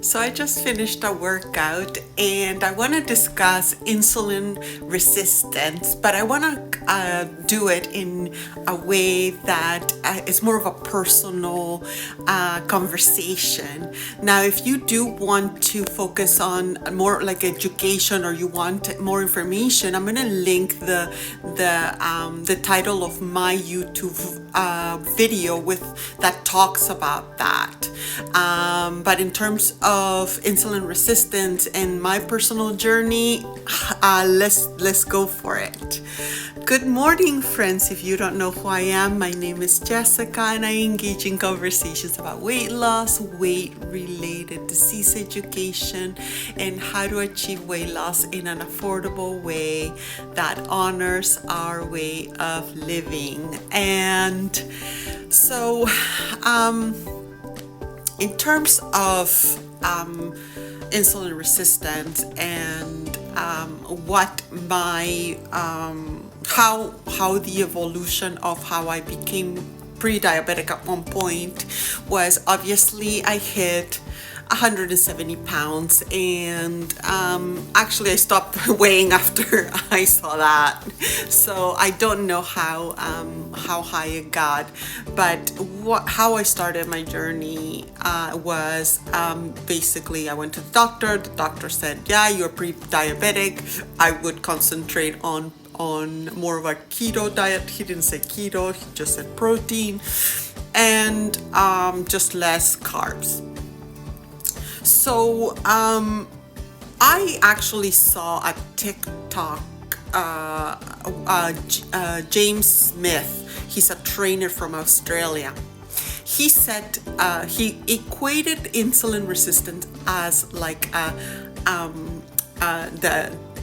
So I just finished a workout and I want to discuss insulin resistance, but I want to do it in a way that is more of a personal conversation. Now, if you do want to focus on more like education or you want more information, I'm going to link the title of my YouTube video with that talks about that. But in terms of insulin resistance and my personal journey, let's go for it. Good morning, friends. If you don't know who I am, my name is Jessica and I engage in conversations about weight loss, weight-related disease education, and how to achieve weight loss in an affordable way that honors our way of living. And so, in terms of insulin resistance and what my how the evolution of how I became pre-diabetic at one point was, obviously I hit 170 pounds and actually I stopped weighing after I saw that, so I don't know how high it got, but how I started my journey was basically I went to the doctor said, yeah, you're pre-diabetic. I would concentrate on more of a keto diet. He didn't say keto, he just said protein and just less carbs. So I actually saw a TikTok, James Smith, he's a trainer from Australia. He said he equated insulin resistance as like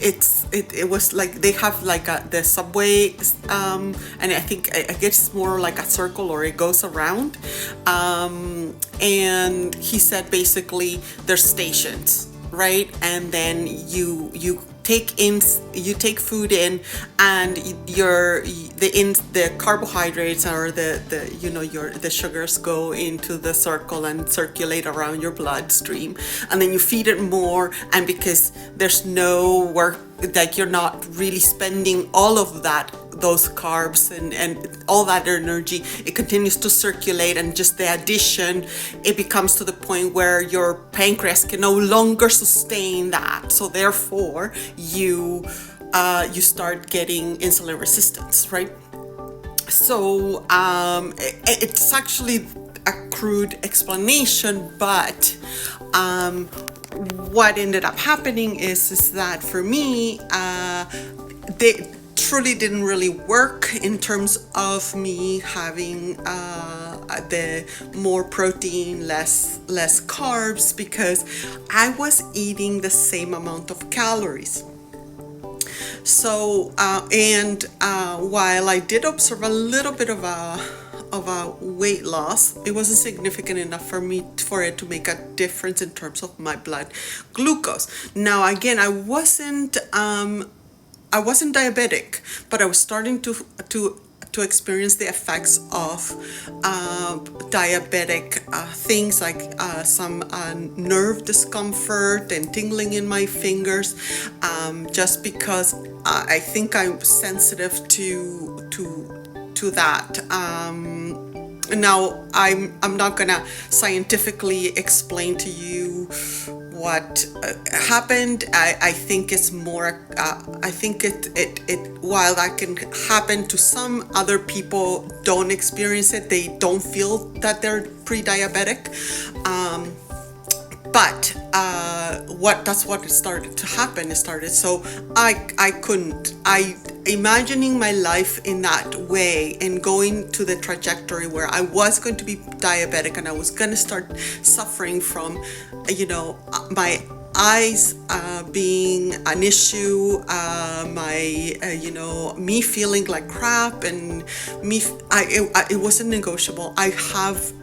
it was like they have like the subway and I think I guess it's more like a circle or it goes around, and he said basically there's stations, right? And then you take food in and the carbohydrates or the sugars go into the circle and circulate around your bloodstream, and then you feed it more, and because there's no work, like you're not really spending all of those carbs and all that energy, it continues to circulate, and just the addition, it becomes to the point where your pancreas can no longer sustain that, so therefore you start getting insulin resistance, right? So it's actually a crude explanation, but what ended up happening is that for me, they truly didn't really work in terms of me having the more protein, less carbs, because I was eating the same amount of calories. So while I did observe a little bit of a weight loss, it wasn't significant enough for it to make a difference in terms of my blood glucose. Now again, I wasn't diabetic, but I was starting to experience the effects of diabetic things like some nerve discomfort and tingling in my fingers, just because I think I'm sensitive to that. Now I'm not gonna scientifically explain to you what happened. I think it's more I think it while that can happen to some other people, don't experience it, they don't feel that they're pre-diabetic, but that's what started to happen. So I imagining my life in that way and going to the trajectory where I was going to be diabetic and I was going to start suffering from, my eyes being an issue, me feeling like crap, and it wasn't negotiable. I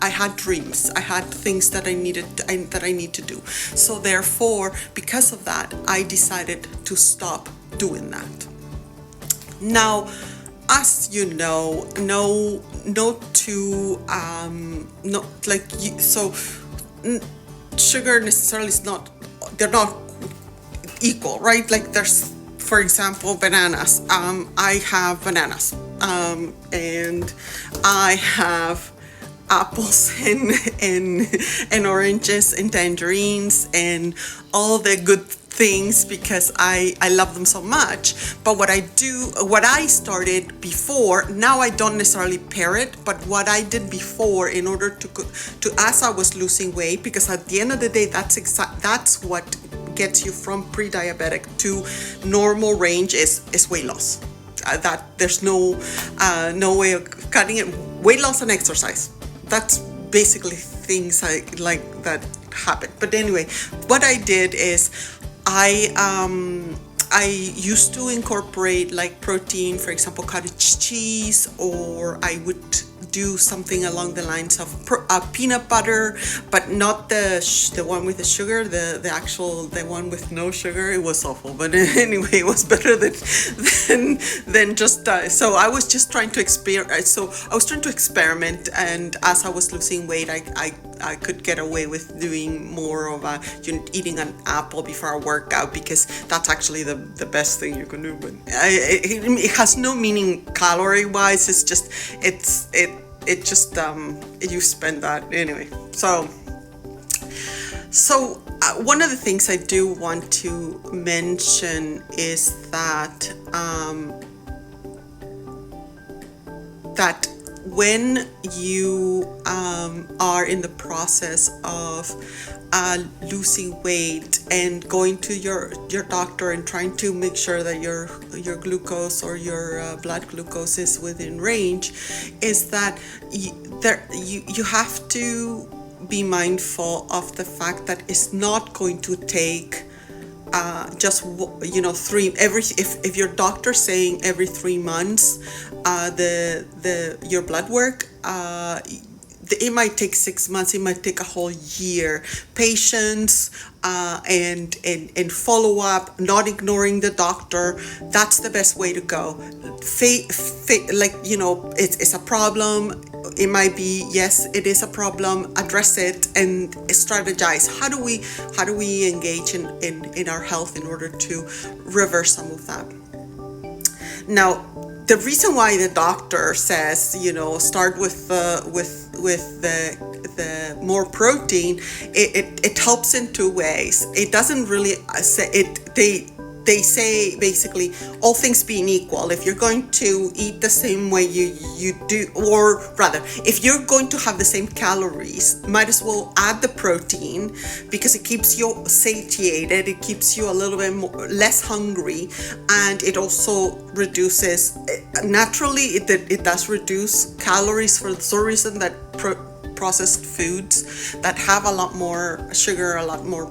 had dreams, I had things that I need to do. So therefore, because of that, I decided to stop doing that. Now, as you know, sugar necessarily is not, they're not equal, right? Like there's, for example, bananas. I have bananas, and I have apples and oranges and tangerines and all the good things because I love them so much. But what I started before, now I don't necessarily pair it, but what I did before in order to as I was losing weight, because at the end of the day, that's what gets you from pre-diabetic to normal range is weight loss. That there's no way of cutting it. Weight loss and exercise. That's basically things like that happen. But anyway, what I did is I used to incorporate like protein, for example, cottage cheese, or I would do something along the lines of peanut butter, but not the one with the sugar, the one with no sugar. It was awful, but anyway, it was better than just so I was just trying to experiment, and as I was losing weight, I could get away with doing more of eating an apple before a workout, because that's actually the best thing you can do. But it has no meaning calorie wise. It's just you spend that anyway. So one of the things I do want to mention is that that when you are in the process of losing weight and going to your doctor and trying to make sure that your glucose or your blood glucose is within range, is that you have to be mindful of the fact that it's not going to take just if your doctor's saying every 3 months your blood work, it might take 6 months, it might take a whole year. Patience and follow up, not ignoring the doctor. That's the best way to go. It's a problem. It might be, yes, it is a problem. Address it and strategize. How do we engage in our health in order to reverse some of that? Now, the reason why the doctor says, start with the more protein, it helps in two ways. It doesn't really say it. They say basically, all things being equal, if you're going to eat the same way you do, or rather, if you're going to have the same calories, might as well add the protein, because it keeps you satiated, it keeps you a little bit less hungry, and it also reduces, naturally it does reduce calories for the sole reason that processed foods that have a lot more sugar, a lot more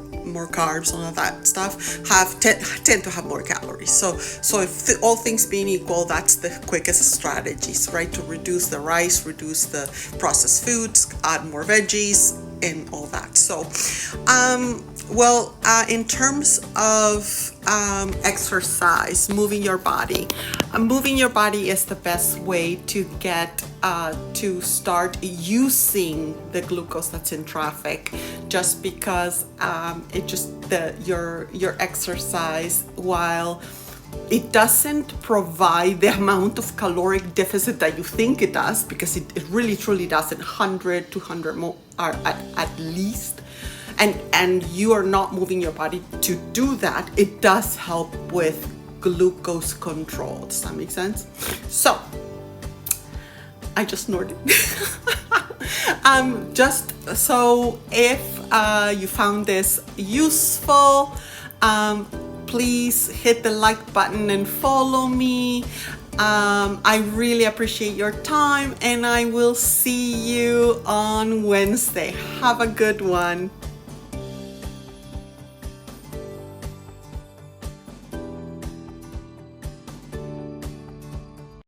carbs, all of that stuff tend to have more calories. So if all things being equal, that's the quickest strategies, right? To reduce the rice, reduce the processed foods, add more veggies and all that. So in terms of exercise, moving your body is the best way to get to start using the glucose that's in traffic, just because your exercise, while it doesn't provide the amount of caloric deficit that you think it does, because it really truly doesn't, 100, 200 more are at least, and you are not moving your body to do that, it does help with glucose control. Does that make sense? So I just snorted. Just so if you found this useful, please hit the like button and follow me. I really appreciate your time, and I will see you on Wednesday. Have a good one.